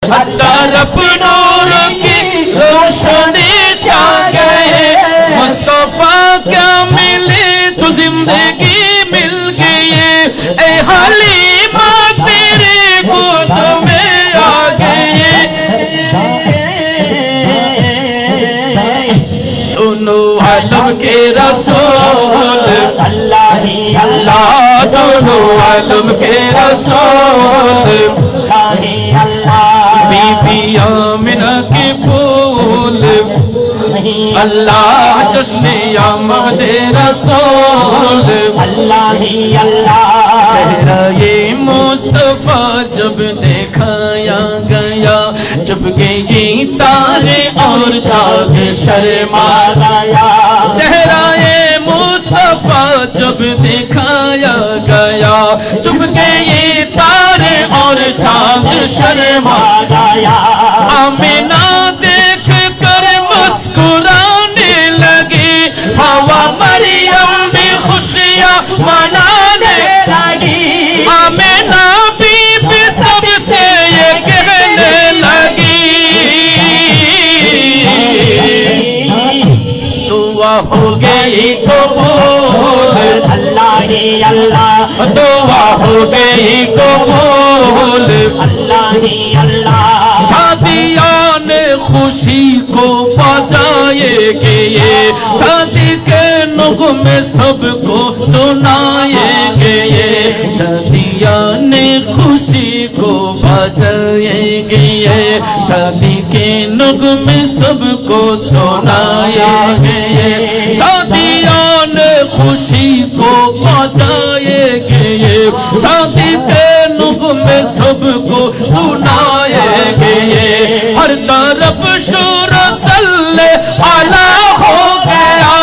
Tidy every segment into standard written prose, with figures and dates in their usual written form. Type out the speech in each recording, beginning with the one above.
तरफ नूर की रोशनी छा गए, मुस्तफा क्या मिले तो जिंदगी मिल गई। ए हलीमा तेरे गोद में आ गए, दोनों आलम के रसूल अल्लाह ही अल्लाह, दोनों आलम के रसूल अल्लाह ही अल्लाह। बीबी आमिना के फूल अल्लाह, जश्न आमद रसूल अल्लाह ही अल्लाह। चेहरा ये मुस्तफा जब दिखाया गया, जब गई तारे और जाग शर्मा गया। चेहरा ये मुस्तफा जब दिखाया गया, चुप गई तारे और जाग शर्मा गया। आमिना देख कर मुस्कुराने लगी, हवा मरियम भी खुशियां मनाने लगी। आमिना बीबी सबसे ये कहने लगी, दुआ हो गई कबूल अल्लाह ही अल्लाह, दुआ हो गई कबूल अल्लाह ही अल्लाह। शादियां ने खुशी को बजाएंगे, ये शादी के नगमे सबको सुनाएंगे। ये शादियां ने खुशी को बजाएंगे, ये शादी के नगमे सबको सुनाएंगे। शादियां ने खुशी को बजाएंगे, ये शादी के नगमे सबको सुनाएंगे। हर तरफ शोर सल्ले आला हो गया,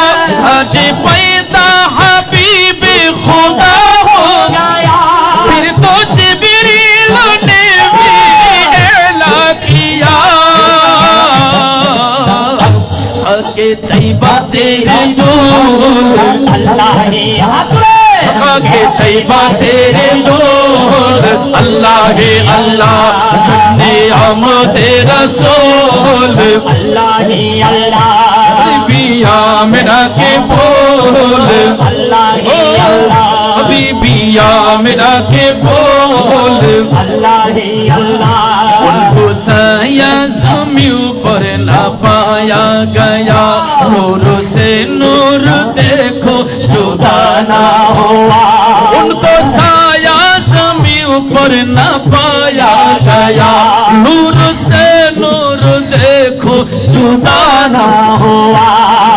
आज पैदा हबीबी खुदा हो गया। फिर तो जिब्रील ने भी ऐलान किया, आके तैयबा तेरे नूर अल्लाह ही आके तैयबा तेरे नूर अल्लाह ही अल्लाह। जश्न आमद रसूल अल्लाह ही अल्लाह। बीबी आमिना के फूल अल्लाह ही अल्लाह, बीबी आमिना के फूल अल्लाह ही अल्लाह। उनको साया ज़मीं पर न पाया गया, नूर से नूर देखो जुदा ना हुआ। उनको साया ज़मीं पर न पाया गया, नूर से नूर देखो जुदा ना हुआ।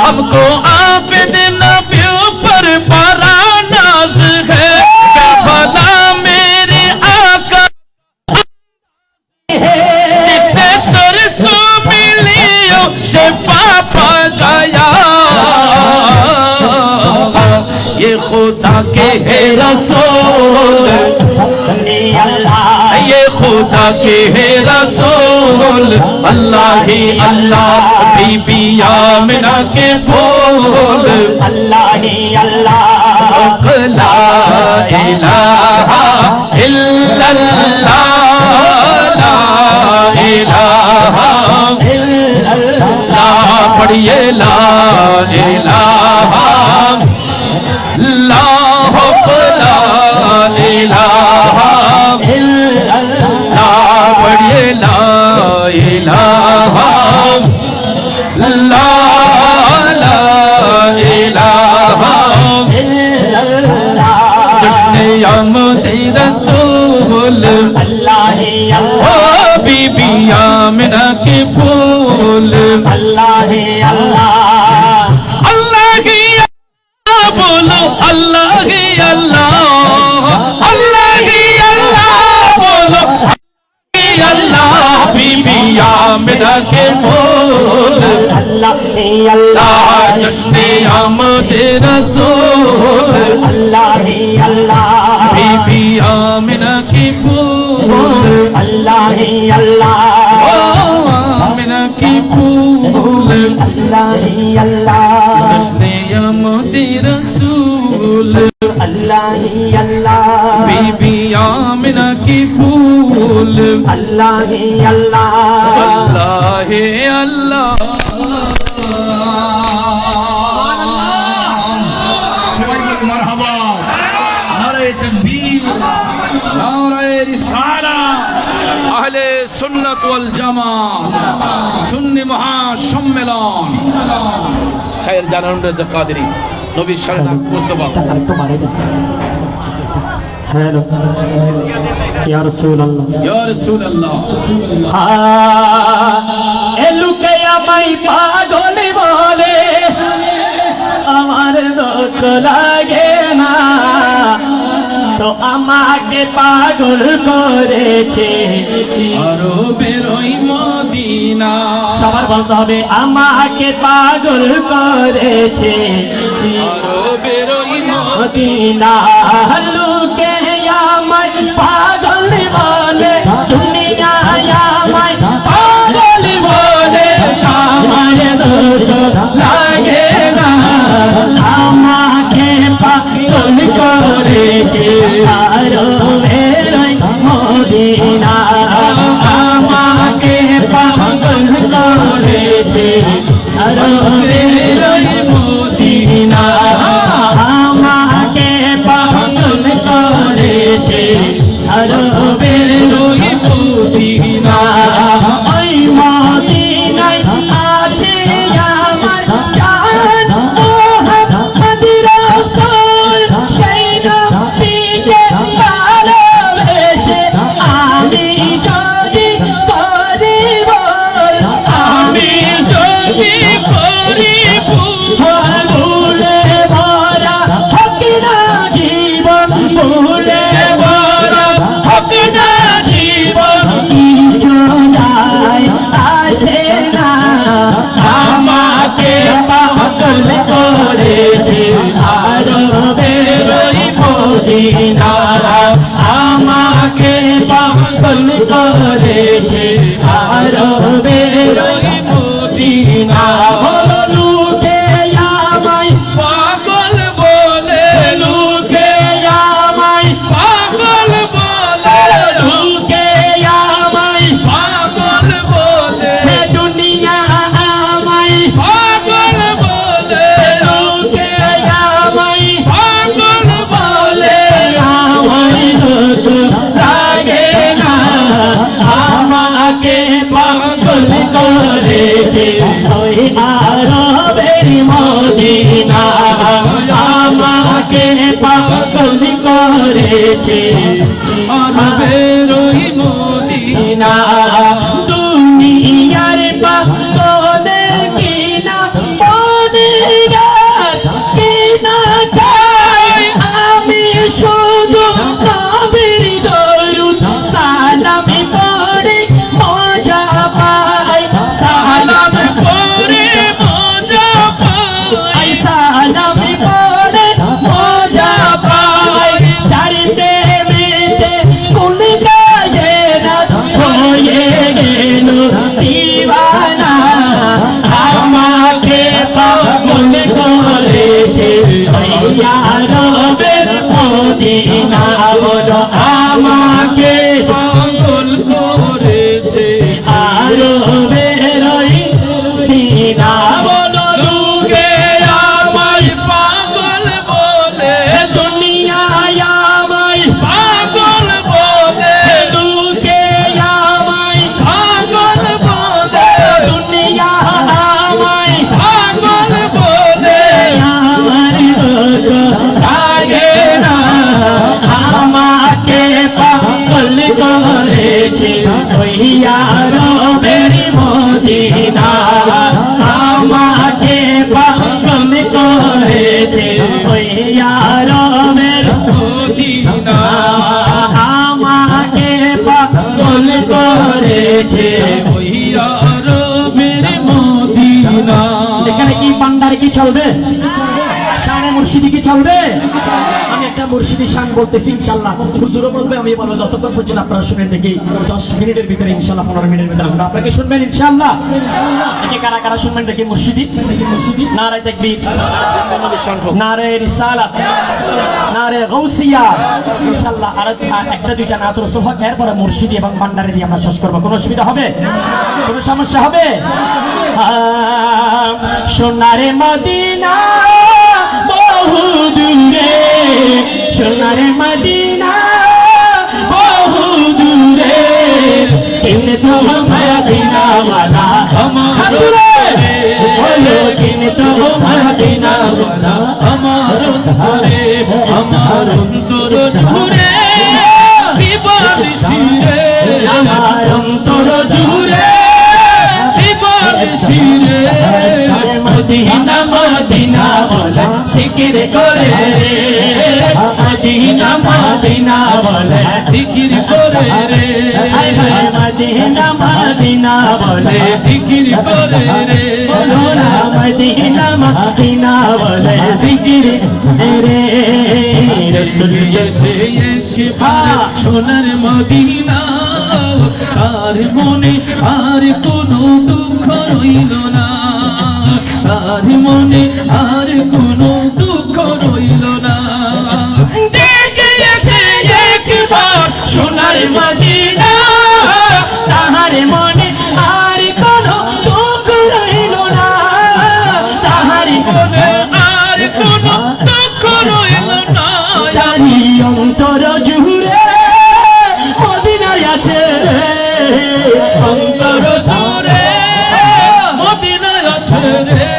हमको आबिद नबियों पर बड़ा नाज है, भला मेरे आका जिससे सरसों मिलियो शिफा पा गया। ये खुदा के है रसूल ये खुदा के है रसूल अल्लाह ही अल्लाह। बीबी आमिना के फूल अल्लाह ही अल्लाह। ला इलाहा इल्लल्लाह, ला इलाहा इल्लल्लाह। पढ़िए ला इलाहा ला इलाहा इल्लल्लाह। पढ़िए ला इलाहा ला इलाहा इल्लल्लाह। जश्न आमद रसूल अल्लाह ही अल्लाह। बीबी आमिना के फूल अल्लाह ही अल्लाह। अल्लाह ही अल्लाह बोलो अल्लाह ही अल्लाह, अल्लाह ही अल्लाह बोलो अल्लाह। बीबी आमिना के फूल अल्लाह ही अल्लाह। जश्न आमद रसूल अल्लाह ही अल्लाह। बीबी आमिना के फूल अल्लाह ही अल्लाह। आमिना के फूल अल्लाह ही अल्लाह। जश्न आमद रसूल अल्लाह ही अल्लाह। बीबी आमिना के फूल फूल अल्लाह ही अल्लाह अल्लाह अल्लाह সবাই বলি মারহাবা নারে তাকবীর নারে রিসালাত আহলে সুন্নাত ওয়াল জামাত সুন্নি মহা সম্মেলন শায়ের জালালুদ্দিন কাদেরী নবী শরীফ মুস্তাফা একটু মারে দেন हेलो या रसूल अल्लाह ইয়া রাসূলুল্লাহ এলুকে আমায় পাগল বলে আমার দুঃখ লাগে না তো আমাকে পাগল করেছে আরো বেরোই মদিনা সবার বলতে হবে আমাকে পাগল করেছে আরো বেরোই মদিনা লুকে আমায় পাগল বলে দুনিয়ায় আমায় পাগল বলে আমার দুঃখ লাগে না আমাকে পাগল করেছে আরো বেরোই মদিনা আমাকে পাগল করেছে আরো বেরোই মদিনা আমাকে পাগল করেছে আরো বেরোই মদিনা ওই মদিনায় আছে আমার জান মুহাম্মদ রাসূল সেই নবীকে ভালোবেসে আমি যদি করি বল আমি যদি করি ভুলে ভরা হোক না জীবন ভুলে ভরা হোক না জীবন কিছু যায় আসে না আমাকে পাগল করেছে আরো বেরোই মদিনা আমাকে পাগল করেছে আরো বেরোই মদিনা লুকে আমায় পাগল বলে লুকে আমায় পাগল বলে লুকে আমায় পাগল বলে দুনিয়া আমায় পাগল বলে লুকে আমায় পাগল বলে আমায় দুঃখ লাগে না আমাকে পাগল করেছে ওই আরবের মদিনা আমাকে পাগল করেছে আর বেরোই মদিনা দুনিয়ার পাগল কিনা মদিনা কিনা চাই আমি শুধু নবীর দরুদ সালাম পড়ে মজা পাই সালাম পরে মজা পাই সালাম পড়ে মজা পাই চারিতে মেতে কোন গায়ে রাত হয়ে গেল দিওয়ানা আমাকে পাগল করেছে ইয়ারবের মদিনা বলো আমাকে পাগল করেছে আরো বেরোই মদিনা বলো লুকে আমায় পাগল বলে দুনিয়ায় আমায় পাগল বলে লুকে আমায় পাগল বলে দুনিয়া আমায় পাগল বলে আমার দুঃখ লাগে না আমাকে পাগল করেছে ওই আরবের মদিনা আমাকে পাগল করেছে ওই আরবের মদিনা আমাকে পাগল করেছে ওই আরবের মদিনা এখানে কি পান্ডারে কি চলবে শানে মুর্শিদি কি চলবে? আমি একটা মুর্শিদি শান বলতেছি ইনশাআল্লাহ, হুজুরও বলবে, আমি বলবো, যতক্ষণ পর্যন্ত আপনারা শুনেন দেখি 10 মিনিটের ভিতরে ইনশাআল্লাহ 15 মিনিটের ভিতরে আমরা আপনাকে শুনবেন ইনশাআল্লাহ। দেখি কারা কারা শুনবেন দেখি মুর্শিদি। নারে তাকবীর, নারে রিসালাত, নারে গাউসিয়া ইনশাআল্লাহ। আর একটা দুইটা নাত রাসূল হক, এরপরে মুর্শিদি এবং ভান্ডারে দিয়ে আমরা শেষ করব। কোনো অসুবিধা হবে? কোনো সমস্যা হবে? সোনারে মদিনা বহু দূরে, সোনারে মদিনা বহু দূরে, কিন্তু মদিনা ওয়ালা আমার বলো, কিন্তু মদিনা ওয়ালা আমার অন্তরে, আমার অন্তর জুড়ে বিবাদ শিরে, আমার অন্তর জুড়ে বিবাদ শিরে, মদিনা মদিনা বলে জিকির করে, মদিনা মদিনা বলে জিকির করে রে, মদিনা মদিনা বলে জিকির করে রে, বলো না মদিনা মদিনা বলে জিকির রে। রসুল গেছে একবার সোনার মদিনা, তার মনে আর কোনো দুঃখ রইল না, তার মনে আর কোনো দুঃখ রইল না। গেছে একবার সোনার মদিনা, তাহার মনে আর কোনো দুঃখ রইল না, তাহার মনে আর কোনো দুঃখ রইল না। তারি অন্তর জুড়ে মদিনায় আছে, অন্তর জুড়ে মদিনায় আছে রে,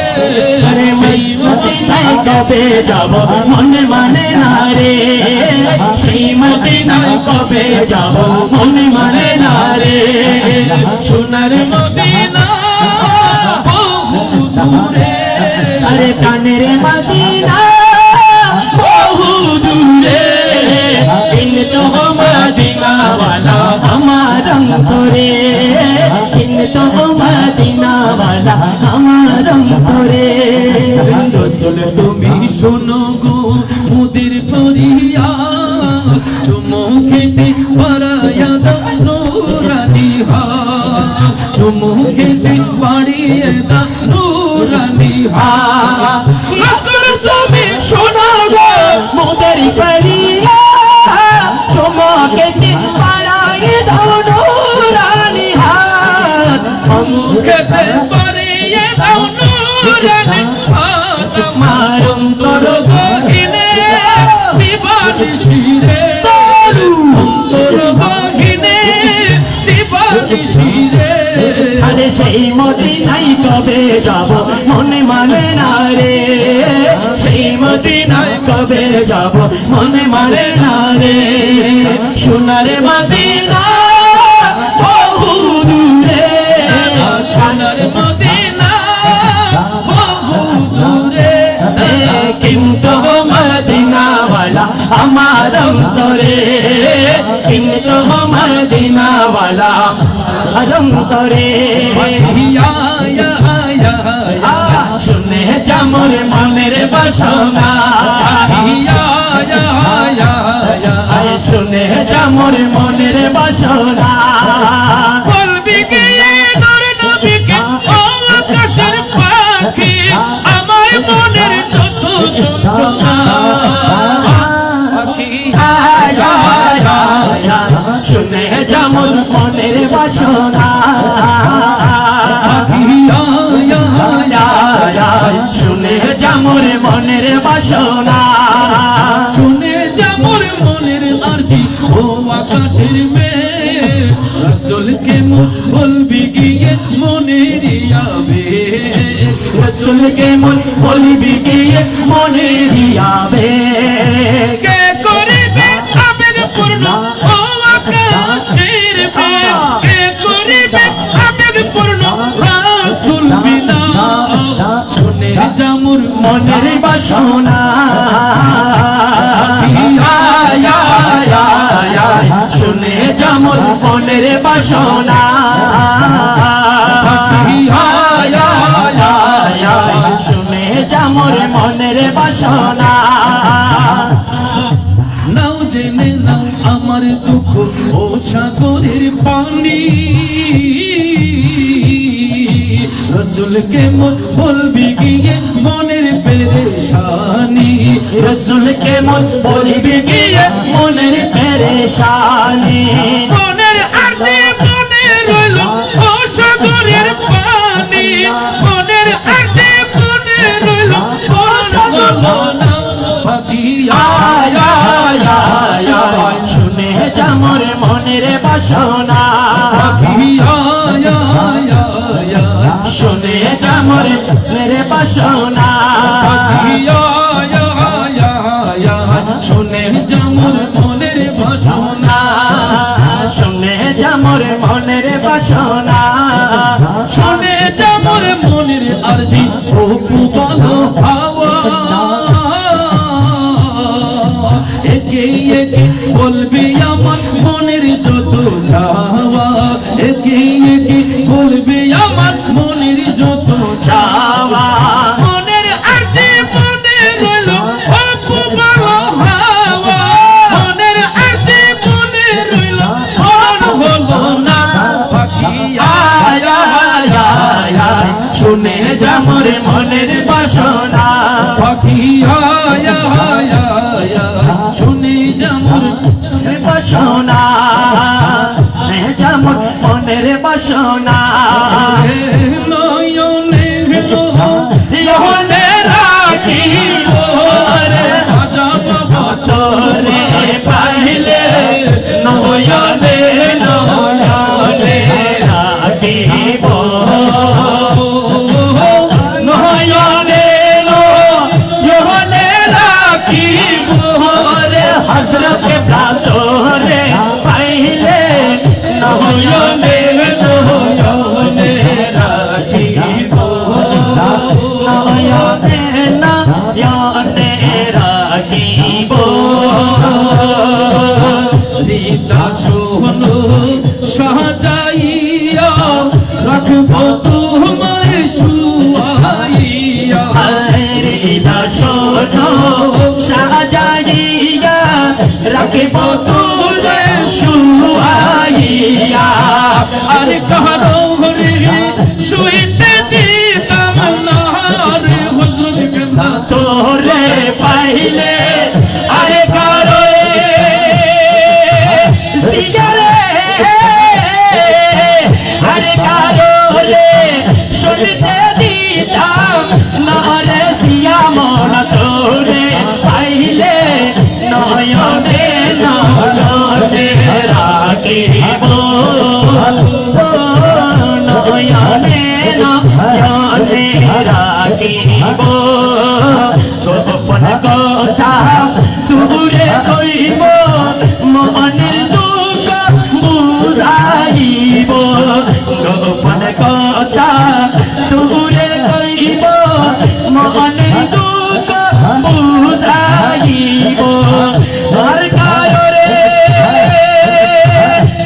আরে সেই মদিনায় কবে যাব মনে মানে না রে, সেই মদিনায় কবে যাব মনে মানে না রে। সোনার মদিনা বহু দূরে, আরে কানের মদিনা বহু দূরে, কিন্তু মদিনা ওয়ালা আমার অন্তরে, কিন্তু মদিনা ওয়ালা আমার অন্তরে। রসুল তুমি শোনো গো মুদের ফরিয়াদ, চুমো খেতে বাড়ায়া দাও নূরানি হাত, চুমো খেতে বাড়িয়ে দাও নূরানি হাত। রসুল তুমি শোনো গো মোদের ফরিয়া, তোমাকে পাড়ায় দাও নূরানি হাত, খেতে বাড়িয়ে দাও নূরানি হাত। আমার অন্তর গহিনে বিবাদ শিরে, অন্তর গহিনে বিবাদ শিরে, আরে সেই মদিনায় কবে যাব মনে মানে না রে, সেই মদিনায় কবে যাব মনে মানে না রে। সোনার মদিনা বহু দূরে, সোনার মদিনা বহু দূরে, কিন্তু মদিনা ওয়ালা আমার অন্তরে, কিন্তু মদিনা ওয়ালা আমার অন্তরে। ইয়া ইয়া ইয়া ইয়া, শুনে যামর মনের বাসনা, ইয়া ইয়া ইয়া ইয়া, আয় শুনে যামর মনের বাসনা। বলবি গিয়ে নূর নবীকে ও আকাশের পাখি, আমার মনের যত যন্ত্রণা। শুনে যামর মনের বাসনা, শুনে যামর মনের বাসনা। শুনে যামর মনের আরজি ও আকাশের মেঘ, রাসূলকে বলবি গিয়ে মনের যাবে, রসুলকে মন বলবি গিয়ে মনে দিয়াবে। কে করিবে আবেগ পূর্ণ ও আকাশের মেঘ, কে করিবে আবেগ পূর্ণ রাসূল বিনা। শুনে যামর মনের বাসনা, শুনে যামর মনের বাসনা। শুনে যামর মনের বাসনা। বাসনা নাও জেনে নাও আমার দুঃখ ও সাগরের পানি রসুলকে মন বলবি গিয়ে মনের পেরেশানি রসুলকে মন বলবি গিয়ে মনের পেরেশানি মনের আর্ধে মনে রইল ও সাগরের পানি মনের আর্ধে মনে রইল ও সাগরের পাখি আয় আয় আয় আয় শুনে যা মোর মনের বাসনা পাখি আয় আয় আয় আয় শুনে যা মোর মনের বাসনা শুনে জামুর মনের বাসনা শুনে যা মোর মনের বাসনা শুনে জামুর মনের আরজি ও পুবালো হাওয়া একে একে বলবি আমার মনের যত চাওয়া একে একে বলবি আমার মনের যত চাওয়া মনের আরজি মনে রইল অল্প বড় হাওয়া মনের আরজি মনে রইল মন হলো না পাখি আয় আয় আয় আয় শুনে যা মোর মনের বাসনা পাখি আয় আয় আয় শুনে জামুর বাসনা যা মোর মনের বাসনা নয়নে ইহনে রাখি ওরে আজাব তোরে পাইলে নয়নে নয়নে রাখিব নয়নে নয়নে রাখিব রে হযরত প্রাতরে পাইলে নয়নে নয়নে রাখিব নয়নে নয়নে রাখিব রিতা শোনো সাজাইয়া রাখবো তোমায় শুয়াইয়া হরিদা শোনো সাজাইয়া রাখিব তুলে শুয়াইয়া আর কারো ঘরে শুইতে দিতাম না রে হুজুর কেনা তোরে পাইলে আরে কারো সিগারে আরে কারো রে শুনতে দিতাম না রে সিয়া মোরা তোরে পাইলে নয়নে নয়নে রাখিব নয়নে নয়নে রাখিব গোপন কথা দূরে কইব মনের দুঃখ বুঝাইব গোপন কথা দূরে কইব মনের দুঃখ বুঝাইব আর কারে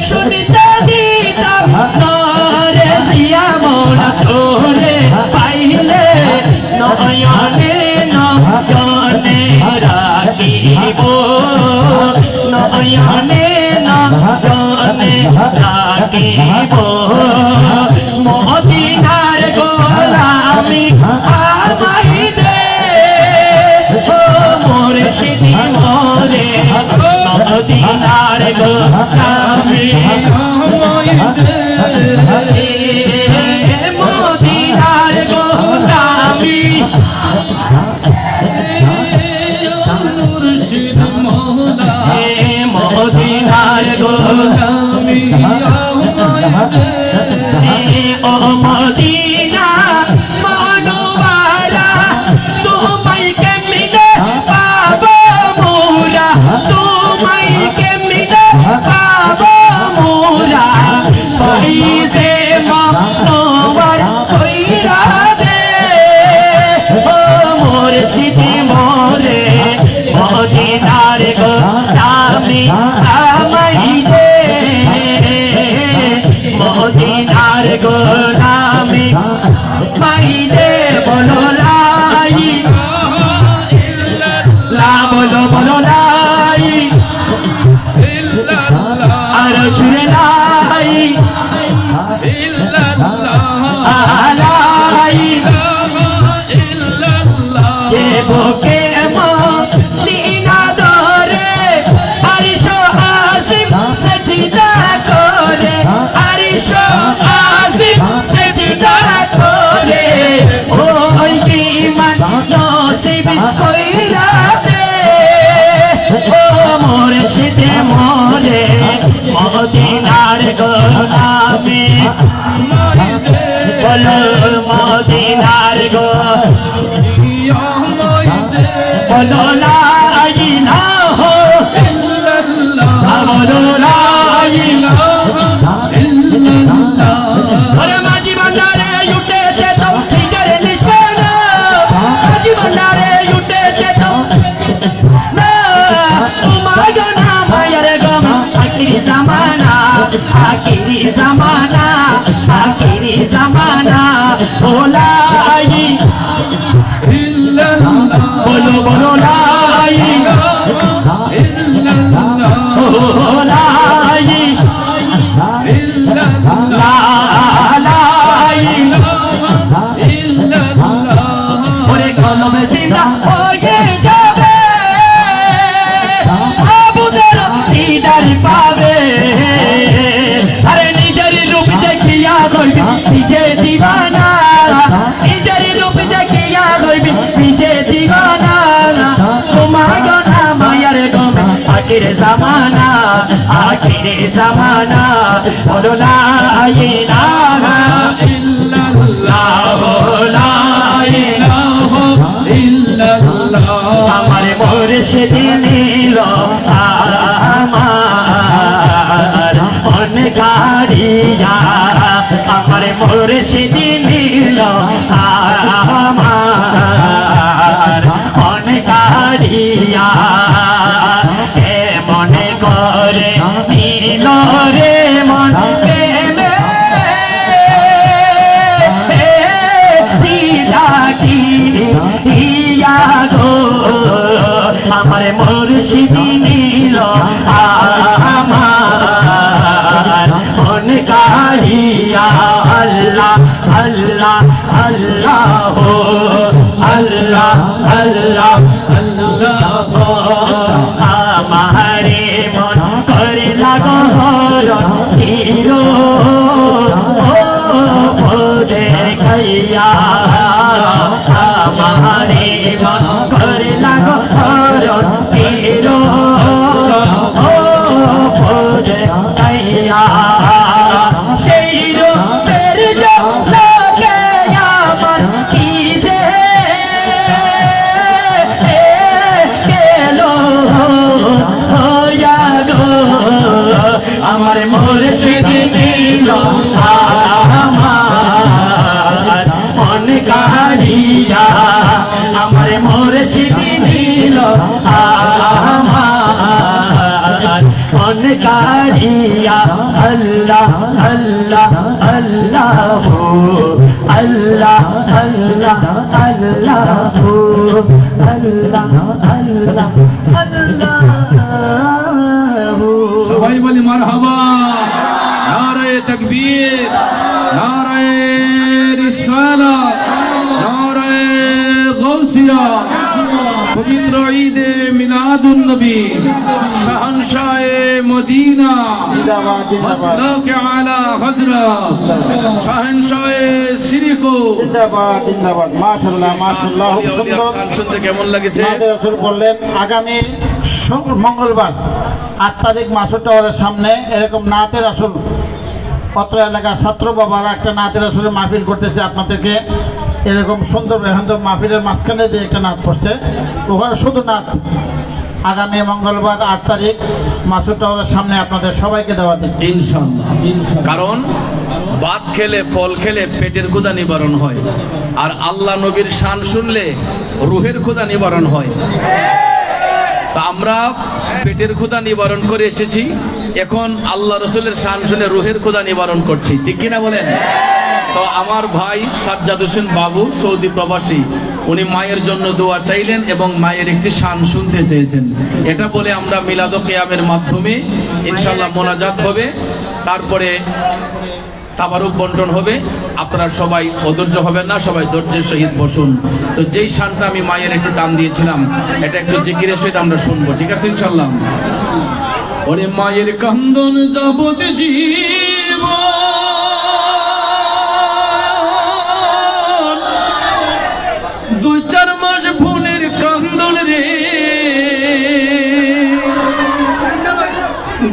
শুনিতে দিতাম নরে সিয়া মোরা তোরে পাইলে নয়নে নয়নে রাখিব নয়নে নয়নে রাখিব মদিনার গোলামি আমাই দে ও মুর্শিদি মোরে মদিনার গোলামি মদিনার গোলামি মুর্শিদ মহলা মদিনার গোলামি ও মদিনা মনোয়ারা তোমায় কেমনে পাবো মোরা তোমায় কেমনে পাবো মোরা পয়সে মনোয়ার কইরা দে ও মুর্শিদি মোরে মদিনার গোলামি আমাই দে মদিনার গোলামি পাইলে বলো লাই যে বুকে মদিনা ধরে আরিশ আসিফ সেজদা করে, আরিশ আসিফ সেজদা করে, ওই ঈমান নসিব কইরা দে ও মুর্শিদে মোরে মদিনার গোলামে বলো মদিনার গো বলো লা ইলাহা ইল্লাল্লাহ বলো লা ইলাহা ইল্লাল্লাহ। ওরে মাঝি ভান্ডারে উঠেছে তৌহিদের নিশানা, মাঝি ভান্ডারে উঠেছে তৌহিদের তোমার গোনা মায়ের গম আখিরি জামানা, আখিরি জামানা, আখিরি জামানা ওলাই বলো বলো লাই লাই ওরে কলমে জিন্দা হয়ে যাবে, আবুদের দিদার পাবে, আরে নিজের রূপ দেখিয়া হইবি নিজে দিবানা, নিজের রূপ দেখিয়া হইবি নিজে দিবানা, তোমার গোনা মায়ার গমে আখিরে জামানা, আখিরে জামানা বলো লা ইলাহা ইল্লাল্লাহ লা ইলাহা ইল্লাল্লাহ। আমার মুর্শিদ নীল আমার অনকারিয়া, আমার মুর্শিদ নীল আমার অনকারিয়া, এ মনে করে নীল রে মন প্রেমে ডাকি দিয়া গো, আমার মুর্শিদ নীল আমার অনকারিয়া, আল্লাহ আল্লাহ আল্লাহ আল্লাহ আল্লাহ আল্লাহ। আমারে মন করে লাগো হিরো ও দেখাইয়া, আমারে মন করে লাগো হিরো ও দেখাইয়া, সেই রূপের জলকে আমার কি যে গেলো হইয়া গো, আমার মুর্শিদ নীল আমার অনকারিয়া, আমার মুর্শিদ নীল আমার অনকারিয়া, আল্লাহ আল্লাহ আল্লাহ আল্লাহ আল্লাহ আল্লাহ আল্লাহ আল্লাহ আল্লাহ। সবাই বলি মারহাবা, নারে তাকবীর, নারে রিসালাত, নারে গাউসিয়া। পবিত্র ঈদে মিলাদুন নবী, শাহনশাহে মদিনা, মাসলাকে আলা হযরত শাহনশাহে সিরিকো জিন্দাবাদ জিন্দাবাদ। মাশাআল্লাহ মাশাআল্লাহ, খুব সুন্দর শুনতে কেমন লাগছে? নাতে রাসূল বললেন আগামী মঙ্গলবার 8 তারিখ মাসুদ টাওয়ারের সামনে এরকম নাতে রাসূল পত্র এলাকার ছাত্র বাবারা একটা নাতে রাসূলের মাহফিল করতেছে, আপনাদেরকে এরকম সুন্দর এখন মাহফিলের মাঝখানে দিয়ে একটা নাচ পড়ছে, ওখানে শুধু নাচ। আগামী মঙ্গলবার 8 তারিখ মাসুদ টাওয়ারের সামনে আপনাদের সবাইকে দেওয়া দিন ইনশাআল্লাহ। কারণ ভাত খেলে ফল খেলে পেটের ক্ষুধা নিবারণ হয়, আর আল্লাহ নবীর শান শুনলে রুহের ক্ষুধা নিবারণ হয়। তা আমরা পেটের ক্ষুধা নিবারণ করে এসেছি, এখন আল্লাহ রসুলের শান শুনে রুহের ক্ষুধা নিবারণ করছি, ঠিক কিনা বলেন? তো আমার ভাই সাজ্জাদ হোসেন বাবু সৌদি প্রবাসী, উনি মায়ের জন্য দোয়া চাইলেন এবং মায়ের একটি শান শুনতে চেয়েছেন। এটা বলে আমরা মিলাদ ও কিয়ামের মাধ্যমে ইনশাআল্লাহ মোনাজাত হবে, তাবারুক বন্টন হবে। আপনারা সবাই অধৈর্য হবেন না, সবাই ধৈর্যের সহিত বসুন। তো যেই শানটা আমি মায়ের একটু টান দিয়েছিলাম, এটা একটু জিকিরের সহিত আমরা শুনবো, ঠিক আছে ইনশাল্লাহ? ওরে মায়ের কান্দন যাবত জীব, দুই চার মাস ফুলের কান্দন রে,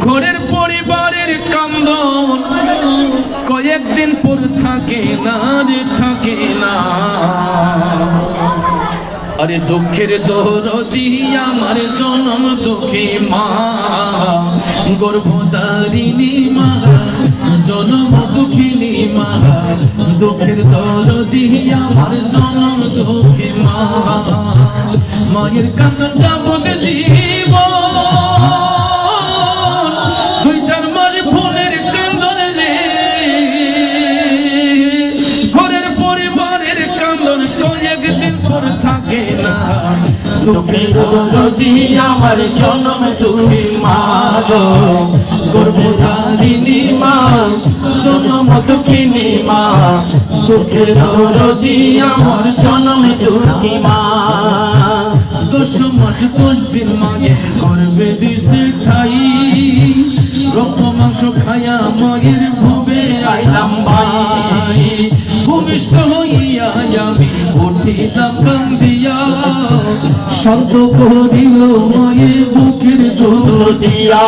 ঘরের পরিবারের কান্দন কয়েকদিন পর থাকে না রে, থাকে না। আরে দুঃখের দরদি আমার জনম দুঃখী মা, গর্ভধারিণী মা, জনম দুঃখিনী মা, দুঃখের দরদি আমার জনম দুঃখী মা। মায়ের কান্দন যাবত জীব, দুই চার মাস ফুলের কান্দন রে, ঘরের পরিবারের কান্দন কয়েকদিন পর থাকে না। দুঃখের দরদি আমার জনম দুঃখী মা গো, গর্ভধারিণী মা, জনম দুঃখিনী মা, দুঃখের দরদি আমার জনম দুঃখী মা। 10 মাস 10 দিন মায়ের গর্ভে দিছে ঠাই, রক্ত মাংস খায়া মায়ের ভবে আইলাম ভাই। ভূমিষ্ঠ হইয়া আমি উঠিলাম কান্দিয়া, শব্দ করিল মায়ের বুকের জল দিয়া।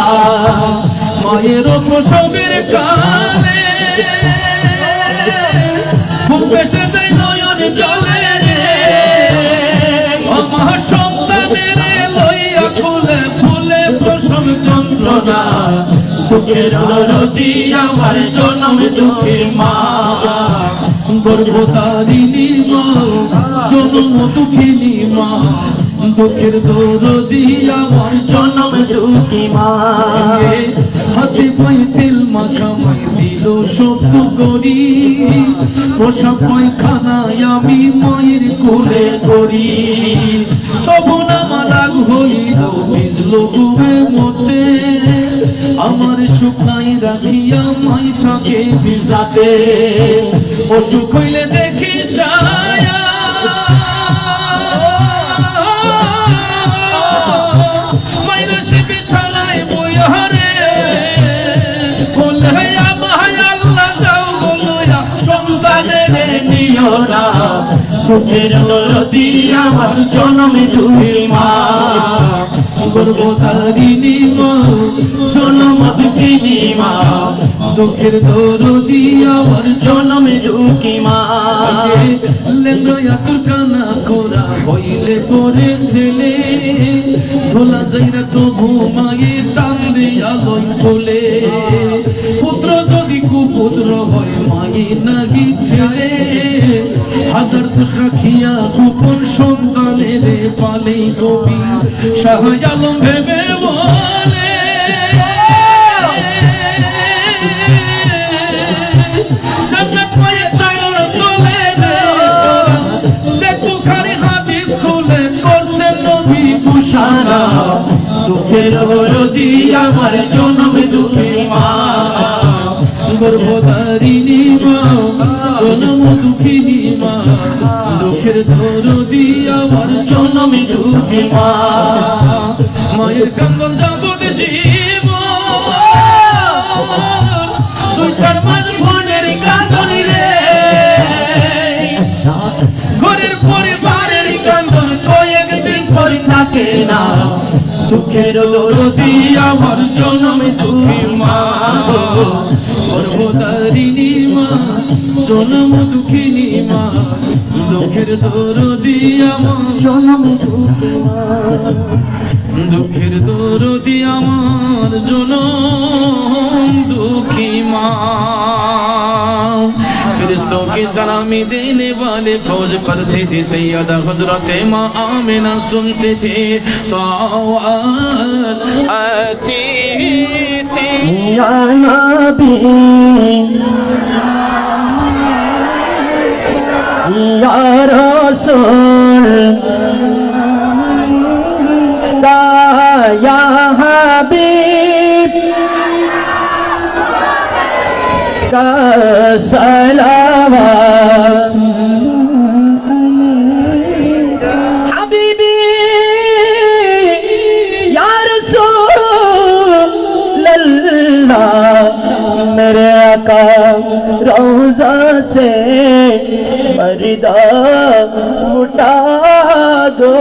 মায়ের প্রসবের কালে ভূপেশে দেয় নয়ন জলে রে, আমার সন্তানের লইয়া ফুলে ফুলে প্রসব যন্ত্রণা। দুঃখের দরদি আমার জনম দুঃখী মা, গর্ভধারিণী মা, জনম দুঃখিনী মা, দুঃখের দরদি আমার জনম দুঃখী মা। হাতে পায়ে তেল মাখামাই দিল সব করি, প্রসব পায়খানায় আমি মায়ের কোলে করি। তবু না রাগ হইল ভিজল ডুবে মতে, আমার শুকাই রাখিয়া মাই থাকে ভিজাতে। অসুখ হইলে দেখি যায় মায়ের সে বিছানায় বইহারে, বলে আমায় আল্লাহ যাও বলয়া সন্তানের নিও না। দুঃখের দরদি আমার জনম দুঃখী মা, গর্ভধারিণী মা, জনম দুঃখিনী মা, দুঃখের দরদি আমার জনম দুঃখী মা। লেঙ্গয়া তোর কানা খোরা হইলে পরে ছেলে, ধোলা যাইরা তবু মায়ের টান দিয়া লই বলে। পুত্র যদি কুপুত্র হয় মায়ের নাকি ছেলে, হাজার দোষ রাখিয়া গোপন সন্তানের পালে কবি শাহ আলম ভেবে বলে। জান্নাত পায়ে চাইল তোলে রে, দেখো খালি হাদিস খুলে করছে নবী বুশারা। দুঃখের দরদি আমার জনম দুঃখী মা, গর্ভধারিণী মা, জনম দুঃখিনী মা, দুঃখের দরদি আমার জনম দুঃখী মা। মায়ের কান্দন যাবত জীব, দুই চার মাস বোনের কান্দন রে, ঘরের পরিবারের কান্দন কয়েকদিন পর থাকে না। দুঃখের দরদি আমার জনম দুঃখী মা গো, গর্ভধারিণী মা, জনম দুঃখিনী মা, দুঃখের দরদি আমার জনম দুঃখী মা, দুঃখের দরদি আমার জনম দুঃখী মা। फरिश्तों की सलामी देने वाले फौज करते थे, सैयदा हजरत माँ आमिना सुनते थे तो आवाज आती थी, या नबी या रसूल या हबीब का صلوات حبیبی یا رسول اللہ میرے آقا روضہ سے پردہ اٹھا دو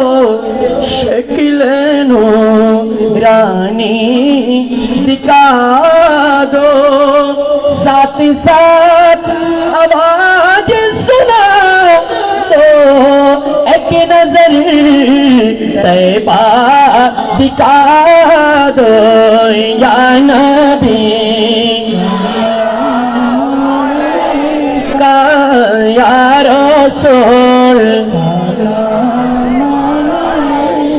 شکل نورانی دکھا دو ساتھ ساتھ آواز سنا دو ایک نظر طیبہ دکھا دو یا نبی کا یا رسول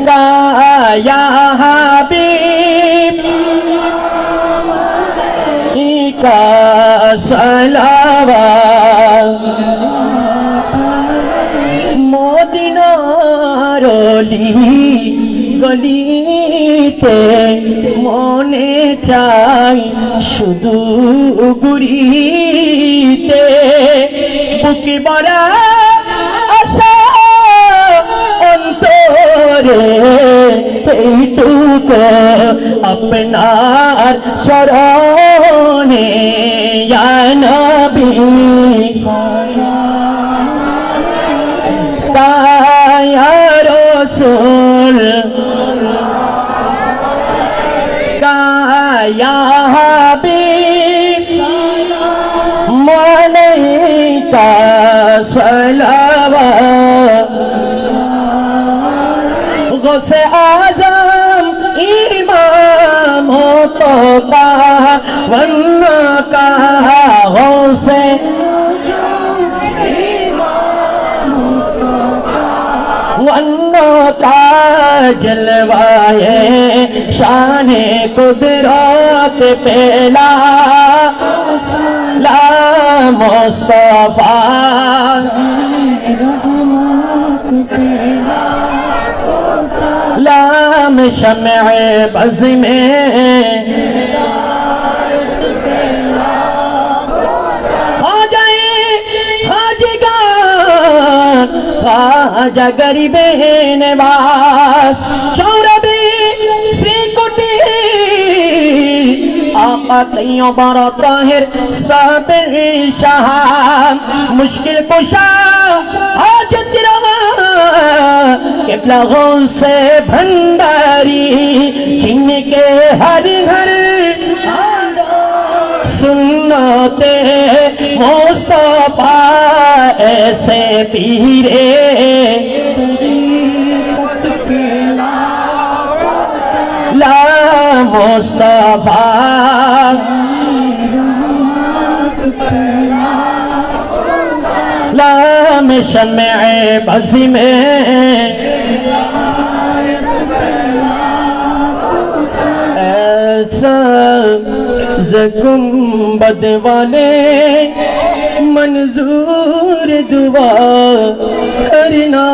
کا یا حبیب کا صلوات মদিনা রলি গলিতে মনে চাই শুধু গুরিতে বুকে ভরা আশা অন্তরে এইটুকু আপনার চরণে ইয়া নবী یا رسول کا یا حبیب علیکہ صلوات غوث اعظم امام تو کہا ورنہ کہا غوث ونو کا جلوائے شان قدرت پہلا لا مصطفیٰ لام شمع بز میں خواجہ غریب نواز شوربی سیکوٹی آقا تیوں بارا طاہر صابر شاہ مشکل کشا حاجت روا قبلہ غوث بھنڈاری جن کے ہر گھر سنتے مصطفیٰ ایسے پیرے لا مصطفیٰ لام شمع بز میں ایسا گنبد والے منظور دعا کرنا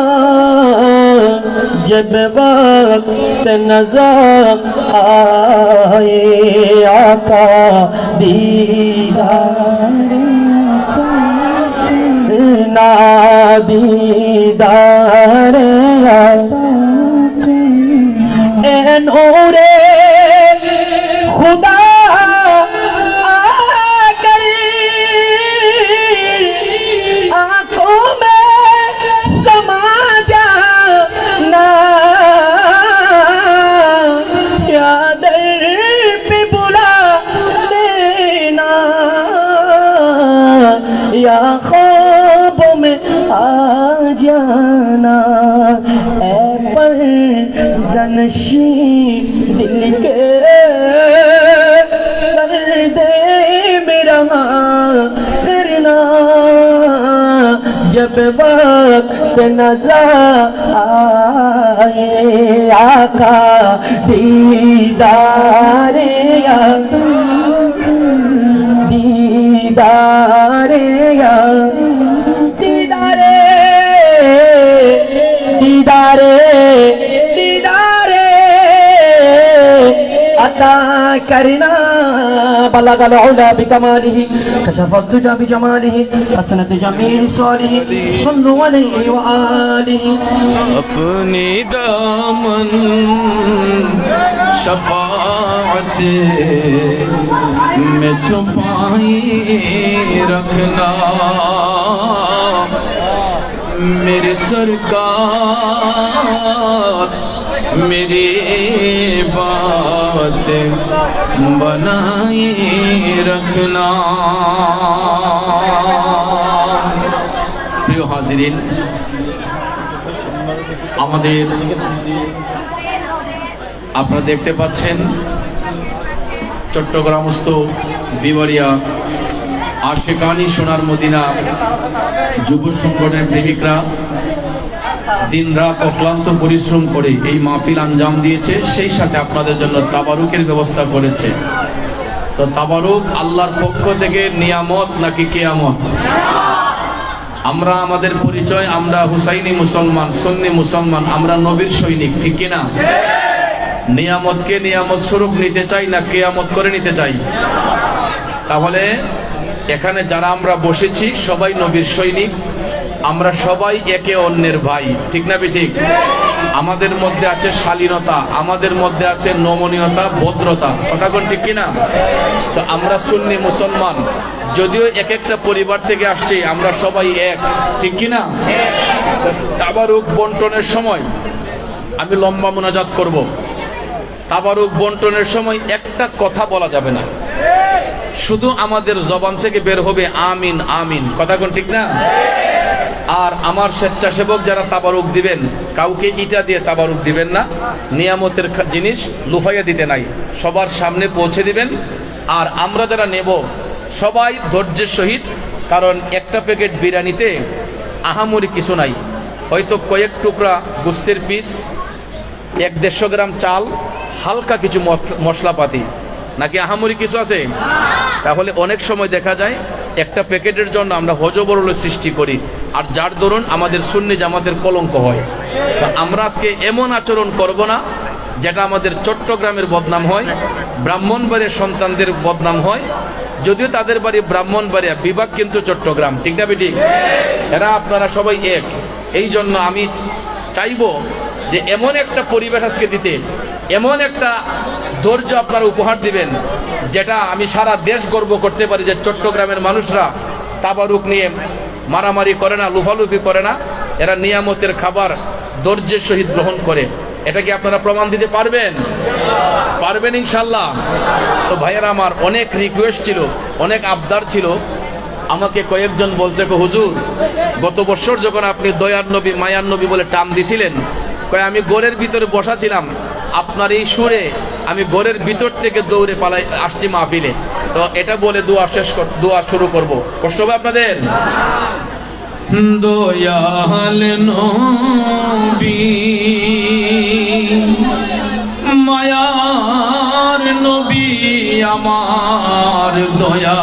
جب وقت نظر آئے آقا دیدار نا دیدار اے نور خدا یا خوابوں میں آ جانا اے پردنشی دل کے کر دے میرا کرنا جب وقت نظر آئے آقا دیدار دیدار دیدار دیدار دیدار عطا کرنا بلغ العلا بكماله كشف الدجى بجماله حسنت جميع صالح صلوا عليه وآله अपनी दामन शफाअत में छुपाई रखना मेरे सरकार मेरी बात बनाई रखना। प्रिय हाजिरीन, আমাদের আপনারা দেখতে পাচ্ছেন চট্টগ্রামস্থ বিবাড়িয়া আশিকানি সোনার মদিনা যুব সংগঠনের প্রেমিকরা দিনরাত অক্লান্ত পরিশ্রম করে এই মাহফিল আঞ্জাম দিয়েছে, সেই সাথে আপনাদের জন্য তাবারুকের ব্যবস্থা করেছে। তো তাবারুক আল্লাহর পক্ষ থেকে নিয়ামত নাকি কিয়ামত? আমরা আমাদের পরিচয়, আমরা হুসাইনি মুসলমান, সুন্নি মুসলমান, আমরা নবীর সৈনিক, ঠিক কিনা? নিয়ামতকে নিয়ামত স্বরূপ নিতে চাই না কিয়ামত করে নিতে চাই? তাহলে এখানে যারা আমরা বসেছি সবাই নবীর সৈনিক, আমরা সবাই একে অন্যের ভাই, ঠিক না ঠিক? আমাদের মধ্যে আছে শালীনতা, আমাদের মধ্যে আছে নমনীয়তা, ভদ্রতা, কথা কোন ঠিক কিনা? তো আমরা সুন্নি মুসলমান, যদিও এক একটা পরিবার থেকে আসছি, আমরা সবাই এক, ঠিক কিনা? তাবারুক বন্টনের সময় আমি লম্বা মোনাজাত করব। তাবারুক বন্টনের সময় একটা কথা বলা যাবে না, শুধু আমাদের জবান থেকে বের হবে আমিন আমিন, কথা কোন ঠিক না? আর আমার স্বেচ্ছাসেবক যারা তাবারুক দিবেন, কাউকে ইটা দিয়ে তাবারুক দিবেন না, নিয়ামতের জিনিস লুফাইয়া দিতে নাই, সবার সামনে পৌঁছে দিবেন। আর আমরা যারা নেব সবাই ধৈর্যের সহিত, কারণ একটা প্যাকেট বিরিয়ানিতে আহামরি কিছু নাই, হয়তো কয়েক টুকরা গোস্তের পিস, 150 গ্রাম চাল, হালকা কিছু মশলাপাতি, নাকি আহামরি কিছু আছে? তাহলে অনেক সময় দেখা যায় একটা প্যাকেটের জন্য আমরা হজবরল সৃষ্টি করি, আর যার দরুন আমাদের সুন্নি জামাতের কলঙ্ক হয়। তো আমরা আজকে এমন আচরণ করব না যেটা আমাদের চট্টগ্রামের বদনাম হয়, ব্রাহ্মণবাড়িয়ার সন্তানদের বদনাম হয়, যদিও তাদের বাড়ি ব্রাহ্মণবাড়িয়া, বিভাগ কিন্তু চট্টগ্রাম, ঠিক না ঠিক? এরা আপনারা সবাই এক। এই জন্য আমি চাইবো যে এমন একটা পরিবেশ আজকে দিতে, এমন একটা ধৈর্য আপনারা উপহার দিবেন, যেটা আমি সারা দেশ গর্ব করতে পারি যে চট্টগ্রামের মানুষরা তাবারুক নিয়ে মারামারি করে না, লুফালুফি করে না, এরা নিয়ামতের খাবার ধৈর্যের সহিত গ্রহণ করে। এটা কি আপনারা প্রমাণ দিতে পারবেন? পারবেন ইনশাল্লাহ? তো ভাইয়েরা আমার, অনেক রিকোয়েস্ট ছিল, অনেক আবদার ছিল। আমাকে কয়েকজন বলতে, হুজুর গত বছর যখন আপনি দয়ার নবী মায়ার নবী বলে টান দিছিলেন, আমি ঘরের ভিতরে বসা ছিলাম, আপনার এই সুরে আমি ঘরের ভিতর থেকে দৌড়ে পালাই আসছি মাহফিলে। তো এটা বলে দোয়া শুরু করব, কষ্ট হবে আপনাদের? দয়াল নবী মায়ার নবী আমার দয়া